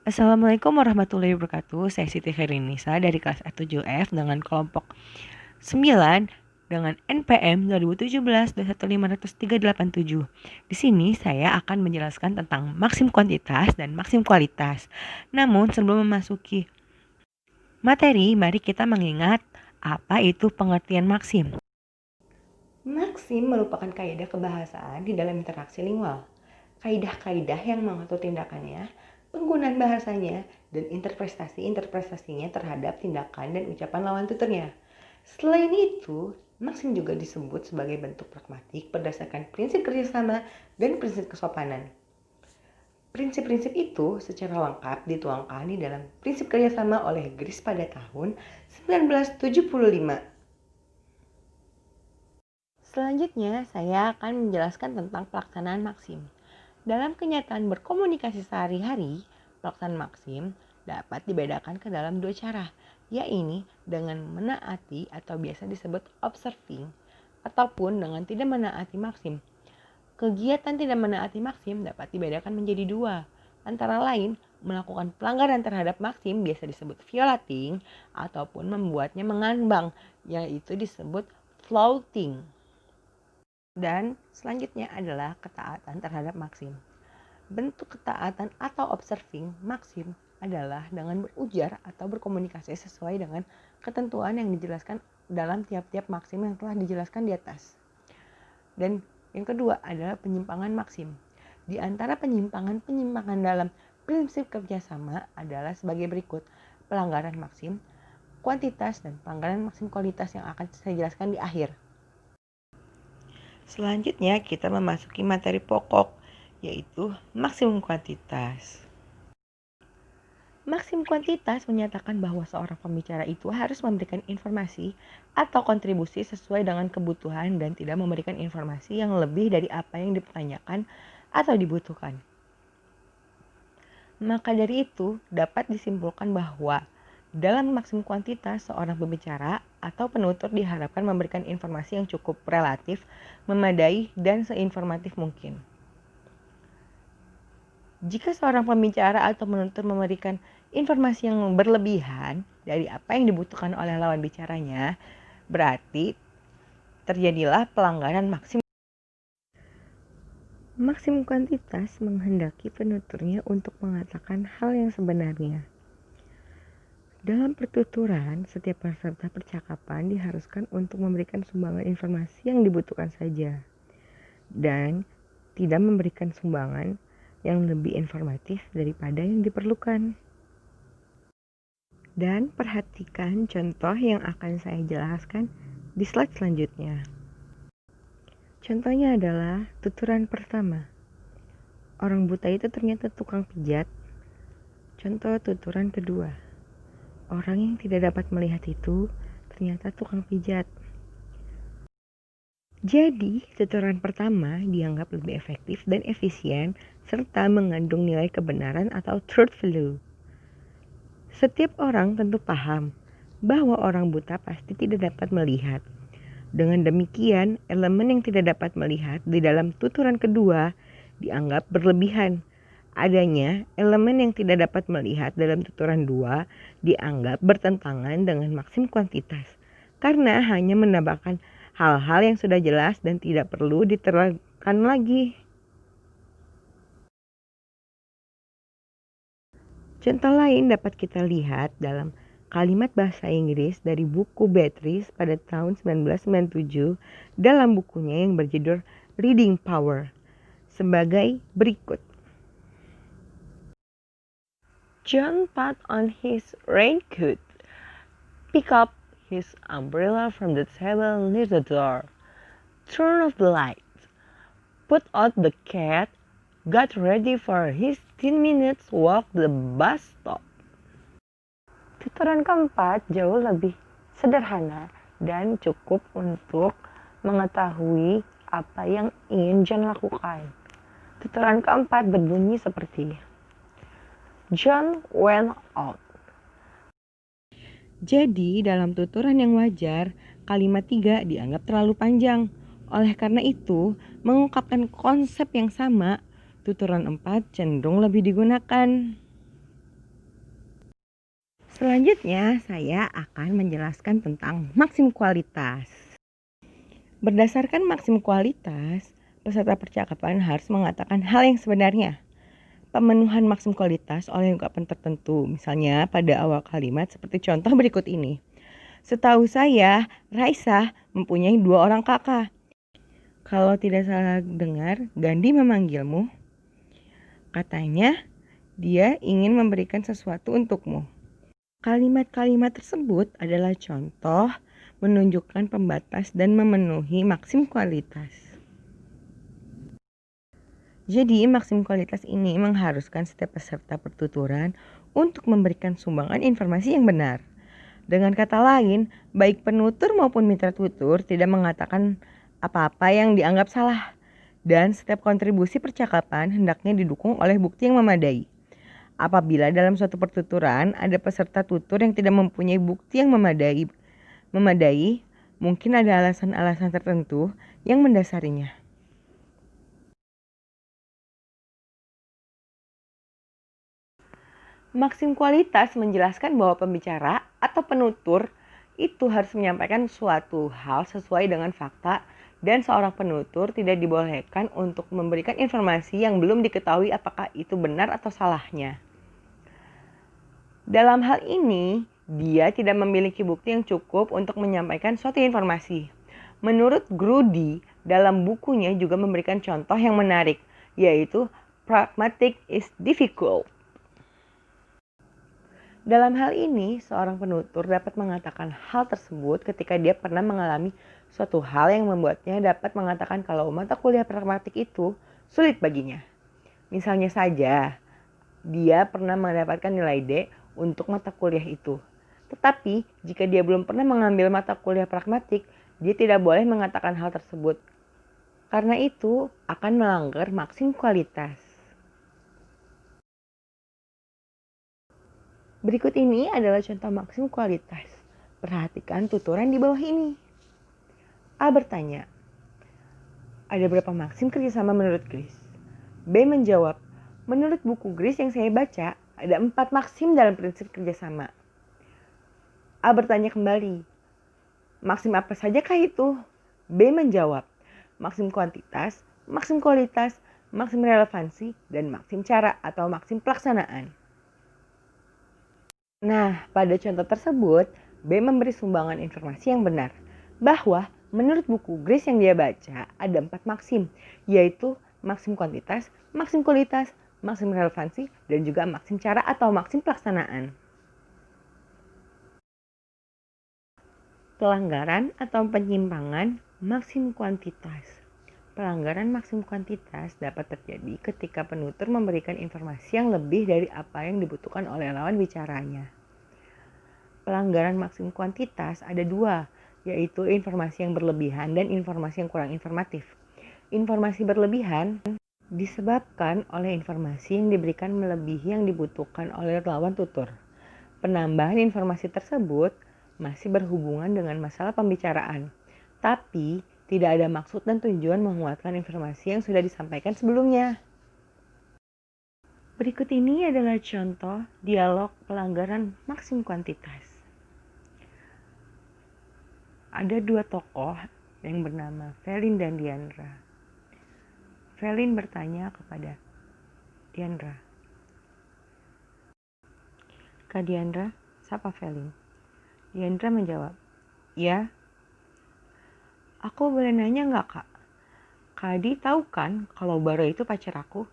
Assalamualaikum warahmatullahi wabarakatuh. Saya Siti Khairinisa dari kelas A7F dengan kelompok 9 dengan NPM 2017-21537. Di sini saya akan menjelaskan tentang maksim kuantitas dan maksim kualitas. Namun sebelum memasuki materi, mari kita mengingat apa itu pengertian maksim. Maksim merupakan kaidah kebahasaan di dalam interaksi lingual. Kaidah-kaidah yang mengatur tindakannya, penggunaan bahasanya, dan interpretasinya terhadap tindakan dan ucapan lawan tuturnya. Selain itu, maksim juga disebut sebagai bentuk pragmatik berdasarkan prinsip kerjasama dan prinsip kesopanan. Prinsip-prinsip itu secara lengkap dituangkan di dalam prinsip kerjasama oleh GRIS pada tahun 1975. Selanjutnya, saya akan menjelaskan tentang pelaksanaan maksim. Dalam kenyataan berkomunikasi sehari-hari, pelaksanaan maksim dapat dibedakan ke dalam dua cara, yaitu dengan menaati atau biasa disebut observing, ataupun dengan tidak menaati maksim. Kegiatan tidak menaati maksim dapat dibedakan menjadi dua, antara lain melakukan pelanggaran terhadap maksim biasa disebut violating, ataupun membuatnya mengambang, yaitu disebut flouting. Dan selanjutnya adalah ketaatan terhadap maksim. Bentuk ketaatan atau observing maksim adalah dengan berujar atau berkomunikasi sesuai dengan ketentuan yang dijelaskan dalam tiap-tiap maksim yang telah dijelaskan di atas. Dan yang kedua adalah penyimpangan maksim. Di antara penyimpangan dalam prinsip kerjasama adalah sebagai berikut: pelanggaran maksim kuantitas dan pelanggaran maksim kualitas yang akan saya jelaskan di akhir. Selanjutnya kita memasuki materi pokok, yaitu maksimum kuantitas. Maksim kuantitas menyatakan bahwa seorang pembicara itu harus memberikan informasi atau kontribusi sesuai dengan kebutuhan dan tidak memberikan informasi yang lebih dari apa yang dipertanyakan atau dibutuhkan. Maka dari itu, dapat disimpulkan bahwa dalam maksim kuantitas, seorang pembicara atau penutur diharapkan memberikan informasi yang cukup relatif, memadai, dan seinformatif mungkin. Jika seorang pembicara atau penutur memberikan informasi yang berlebihan dari apa yang dibutuhkan oleh lawan bicaranya, berarti terjadilah pelanggaran maksim. Maksim kuantitas menghendaki penuturnya untuk mengatakan hal yang sebenarnya. Dalam pertuturan, setiap peserta percakapan diharuskan untuk memberikan sumbangan informasi yang dibutuhkan saja, dan tidak memberikan sumbangan yang lebih informatif daripada yang diperlukan. Dan perhatikan contoh yang akan saya jelaskan di slide selanjutnya. Contohnya adalah tuturan pertama. Orang buta itu ternyata tukang pijat. Contoh tuturan kedua. Orang yang tidak dapat melihat itu ternyata tukang pijat. Jadi, tuturan pertama dianggap lebih efektif dan efisien serta mengandung nilai kebenaran atau truth value. Setiap orang tentu paham bahwa orang buta pasti tidak dapat melihat. Dengan demikian, elemen yang tidak dapat melihat di dalam tuturan kedua dianggap berlebihan. Adanya elemen yang tidak dapat melihat dalam tuturan 2 dianggap bertentangan dengan maksim kuantitas, karena hanya menambahkan hal-hal yang sudah jelas dan tidak perlu diterangkan lagi. Contoh lain dapat kita lihat dalam kalimat bahasa Inggris dari buku Beatrice pada tahun 1997 dalam bukunya yang berjudul Reading Power sebagai berikut. John put on his raincoat, pick up his umbrella from the table near the door, turn off the lights, put out the cat, got ready for his 10 minutes walk to the bus stop. Tuturan keempat jauh lebih sederhana dan cukup untuk mengetahui apa yang ingin John lakukan. Tuturan keempat berbunyi seperti John went out. Jadi dalam tuturan yang wajar, kalimat 3 dianggap terlalu panjang. Oleh karena itu, mengungkapkan konsep yang sama, tuturan 4 cenderung lebih digunakan. Selanjutnya, saya akan menjelaskan tentang maksim kualitas. Berdasarkan maksim kualitas, peserta percakapan harus mengatakan hal yang sebenarnya. Pemenuhan maksim kualitas oleh ungkapan tertentu, misalnya pada awal kalimat seperti contoh berikut ini. Setahu saya, Raisa mempunyai 2 orang kakak. Kalau tidak salah dengar, Gandhi memanggilmu. Katanya, dia ingin memberikan sesuatu untukmu. Kalimat-kalimat tersebut adalah contoh menunjukkan pembatas dan memenuhi maksim kualitas. Jadi, maksim kualitas ini mengharuskan setiap peserta pertuturan untuk memberikan sumbangan informasi yang benar. Dengan kata lain, baik penutur maupun mitra tutur tidak mengatakan apa-apa yang dianggap salah. Dan setiap kontribusi percakapan hendaknya didukung oleh bukti yang memadai. Apabila dalam suatu pertuturan ada peserta tutur yang tidak mempunyai bukti yang memadai, mungkin ada alasan-alasan tertentu yang mendasarinya. Maksim kualitas menjelaskan bahwa pembicara atau penutur itu harus menyampaikan suatu hal sesuai dengan fakta dan seorang penutur tidak dibolehkan untuk memberikan informasi yang belum diketahui apakah itu benar atau salahnya. Dalam hal ini, dia tidak memiliki bukti yang cukup untuk menyampaikan suatu informasi. Menurut Grudy, dalam bukunya juga memberikan contoh yang menarik, yaitu pragmatic is difficult. Dalam hal ini, seorang penutur dapat mengatakan hal tersebut ketika dia pernah mengalami suatu hal yang membuatnya dapat mengatakan kalau mata kuliah pragmatik itu sulit baginya. Misalnya saja, dia pernah mendapatkan nilai D untuk mata kuliah itu. Tetapi, jika dia belum pernah mengambil mata kuliah pragmatik, dia tidak boleh mengatakan hal tersebut. Karena itu, akan melanggar maksim kualitas. Berikut ini adalah contoh maksim kualitas. Perhatikan tuturan di bawah ini. A bertanya, ada berapa maksim kerjasama menurut Grace? B menjawab, menurut buku Grace yang saya baca, ada 4 maksim dalam prinsip kerjasama. A bertanya kembali, maksim apa sajakah itu? B menjawab, maksim kuantitas, maksim kualitas, maksim relevansi, dan maksim cara atau maksim pelaksanaan. Nah, pada contoh tersebut, B memberi sumbangan informasi yang benar, bahwa menurut buku Grace yang dia baca, ada 4 maksim, yaitu maksim kuantitas, maksim kualitas, maksim relevansi, dan juga maksim cara atau maksim pelaksanaan. Pelanggaran atau penyimpangan maksim kuantitas. Pelanggaran maksim kuantitas dapat terjadi ketika penutur memberikan informasi yang lebih dari apa yang dibutuhkan oleh lawan bicaranya. Pelanggaran maksim kuantitas ada 2, yaitu informasi yang berlebihan dan informasi yang kurang informatif. Informasi berlebihan disebabkan oleh informasi yang diberikan melebihi yang dibutuhkan oleh lawan tutur. Penambahan informasi tersebut masih berhubungan dengan masalah pembicaraan, tapi tidak ada maksud dan tujuan menguatkan informasi yang sudah disampaikan sebelumnya. Berikut ini adalah contoh dialog pelanggaran maksim kuantitas. Ada 2 tokoh yang bernama Velin dan Diandra. Velin bertanya kepada Diandra, Kak Diandra, siapa Velin? Diandra menjawab, ya. Aku boleh nanya nggak, Kak? Kak Adi tahu kan kalau Bara itu pacar aku?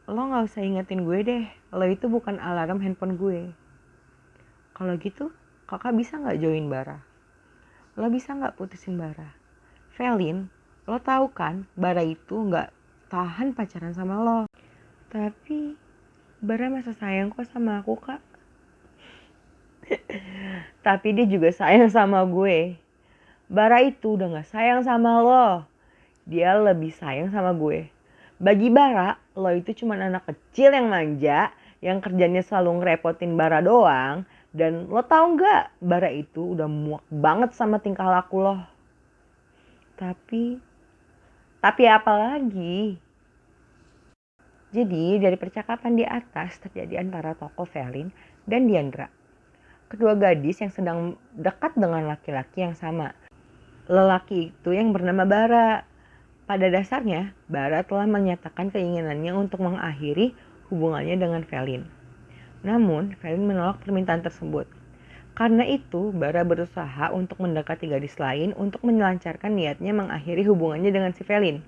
Lo nggak usah ingetin gue deh, lo itu bukan alarm handphone gue. Kalau gitu, kakak bisa nggak join Bara? Lo bisa nggak putusin Bara? Velin, lo tahu kan Bara itu nggak tahan pacaran sama lo. Tapi Bara masa sayang kok sama aku, Kak. Tapi dia juga sayang sama gue. Bara itu udah gak sayang sama lo. Dia lebih sayang sama gue. Bagi Bara, lo itu cuma anak kecil yang manja, yang kerjanya selalu ngerepotin Bara doang. Dan lo tahu gak, Bara itu udah muak banget sama tingkah laku lo. Tapi apa lagi? Jadi dari percakapan di atas terjadi antara tokoh Felin dan Diandra. Kedua gadis yang sedang dekat dengan laki-laki yang sama. Lelaki itu yang bernama Bara. Pada dasarnya, Bara telah menyatakan keinginannya untuk mengakhiri hubungannya dengan Felin. Namun, Felin menolak permintaan tersebut. Karena itu, Bara berusaha untuk mendekati gadis lain untuk melancarkan niatnya mengakhiri hubungannya dengan si Felin.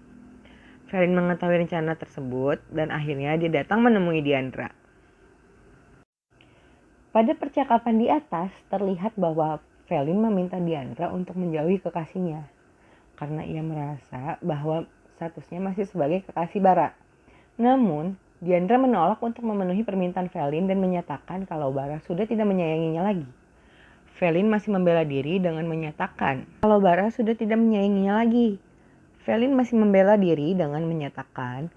Felin mengetahui rencana tersebut dan akhirnya dia datang menemui Diandra. Pada percakapan di atas, terlihat bahwa Felin meminta Diandra untuk menjauhi kekasihnya karena ia merasa bahwa statusnya masih sebagai kekasih Bara. Namun, Diandra menolak untuk memenuhi permintaan Felin dan menyatakan kalau Bara sudah tidak menyayanginya lagi. Felin masih membela diri dengan menyatakan kalau Bara sudah tidak menyayanginya lagi. Felin masih membela diri dengan menyatakan,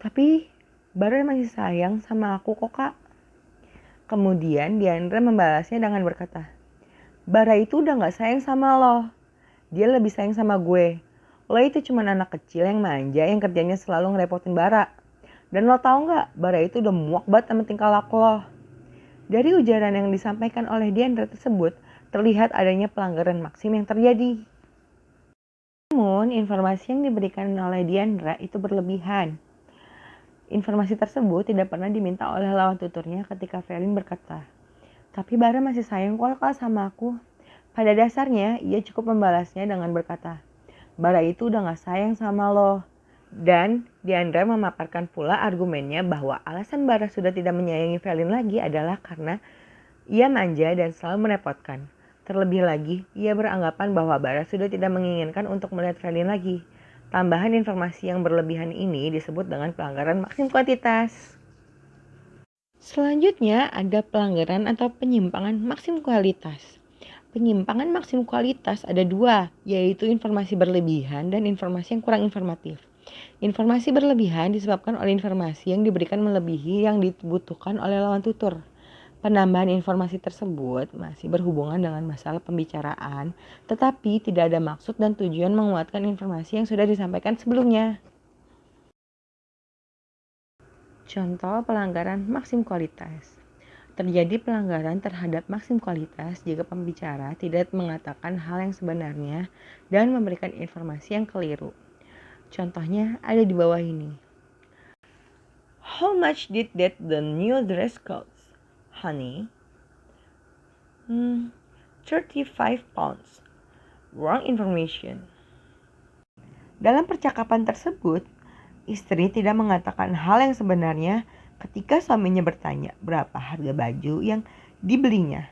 tapi Bara masih sayang sama aku kok kak. Kemudian Diandra membalasnya dengan berkata, Bara itu udah gak sayang sama lo. Dia lebih sayang sama gue. Lo itu cuma anak kecil yang manja yang kerjanya selalu ngerepotin Bara. Dan lo tau gak, Bara itu udah muak banget sama tingkah laku lo. Dari ujaran yang disampaikan oleh Diandra tersebut, terlihat adanya pelanggaran Maxim yang terjadi. Namun, informasi yang diberikan oleh Diandra itu berlebihan. Informasi tersebut tidak pernah diminta oleh lawan tuturnya ketika Felin berkata, tapi Bara masih sayang kok sama aku. Pada dasarnya, ia cukup membalasnya dengan berkata, Bara itu udah gak sayang sama lo. Dan Diandra memaparkan pula argumennya bahwa alasan Bara sudah tidak menyayangi Felin lagi adalah karena ia manja dan selalu merepotkan. Terlebih lagi, ia beranggapan bahwa Bara sudah tidak menginginkan untuk melihat Felin lagi. Tambahan informasi yang berlebihan ini disebut dengan pelanggaran maksim kuantitas. Selanjutnya ada pelanggaran atau penyimpangan maksim kualitas. Penyimpangan maksim kualitas ada dua, yaitu informasi berlebihan dan informasi yang kurang informatif. Informasi berlebihan disebabkan oleh informasi yang diberikan melebihi yang dibutuhkan oleh lawan tutur. Penambahan informasi tersebut masih berhubungan dengan masalah pembicaraan, tetapi tidak ada maksud dan tujuan menguatkan informasi yang sudah disampaikan sebelumnya. Contoh pelanggaran maksim kualitas. Terjadi pelanggaran terhadap maksim kualitas jika pembicara tidak mengatakan hal yang sebenarnya dan memberikan informasi yang keliru. Contohnya ada di bawah ini. How much did that the new dress cost? Honey, 35 pounds. Wrong information. Dalam percakapan tersebut, istri tidak mengatakan hal yang sebenarnya ketika suaminya bertanya berapa harga baju yang dibelinya.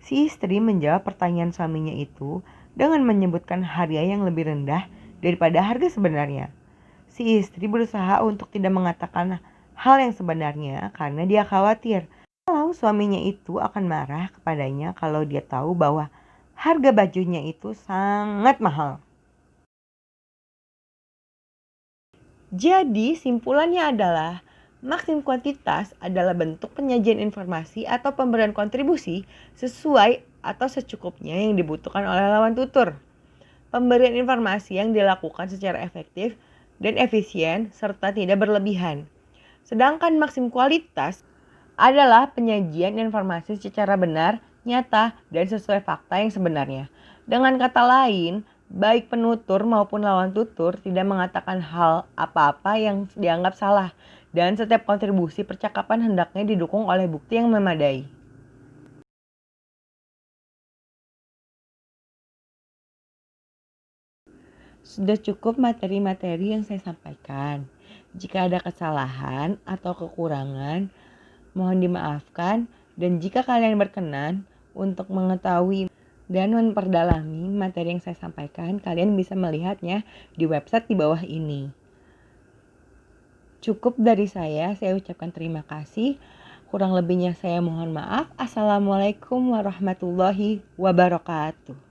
Si istri menjawab pertanyaan suaminya itu dengan menyebutkan harga yang lebih rendah daripada harga sebenarnya. Si istri berusaha untuk tidak mengatakan hal yang sebenarnya karena dia khawatir kalau suaminya itu akan marah kepadanya kalau dia tahu bahwa harga bajunya itu sangat mahal. Jadi simpulannya adalah maksim kuantitas adalah bentuk penyajian informasi atau pemberian kontribusi sesuai atau secukupnya yang dibutuhkan oleh lawan tutur. Pemberian informasi yang dilakukan secara efektif dan efisien serta tidak berlebihan. Sedangkan maksim kualitas adalah penyajian informasi secara benar, nyata, dan sesuai fakta yang sebenarnya. Dengan kata lain, baik penutur maupun lawan tutur tidak mengatakan hal apa-apa yang dianggap salah, dan setiap kontribusi percakapan hendaknya didukung oleh bukti yang memadai. Sudah cukup materi-materi yang saya sampaikan. Jika ada kesalahan atau kekurangan, mohon dimaafkan, dan jika kalian berkenan untuk mengetahui dan memperdalami materi yang saya sampaikan, kalian bisa melihatnya di website di bawah ini. Cukup dari saya ucapkan terima kasih. Kurang lebihnya saya mohon maaf. Assalamualaikum warahmatullahi wabarakatuh.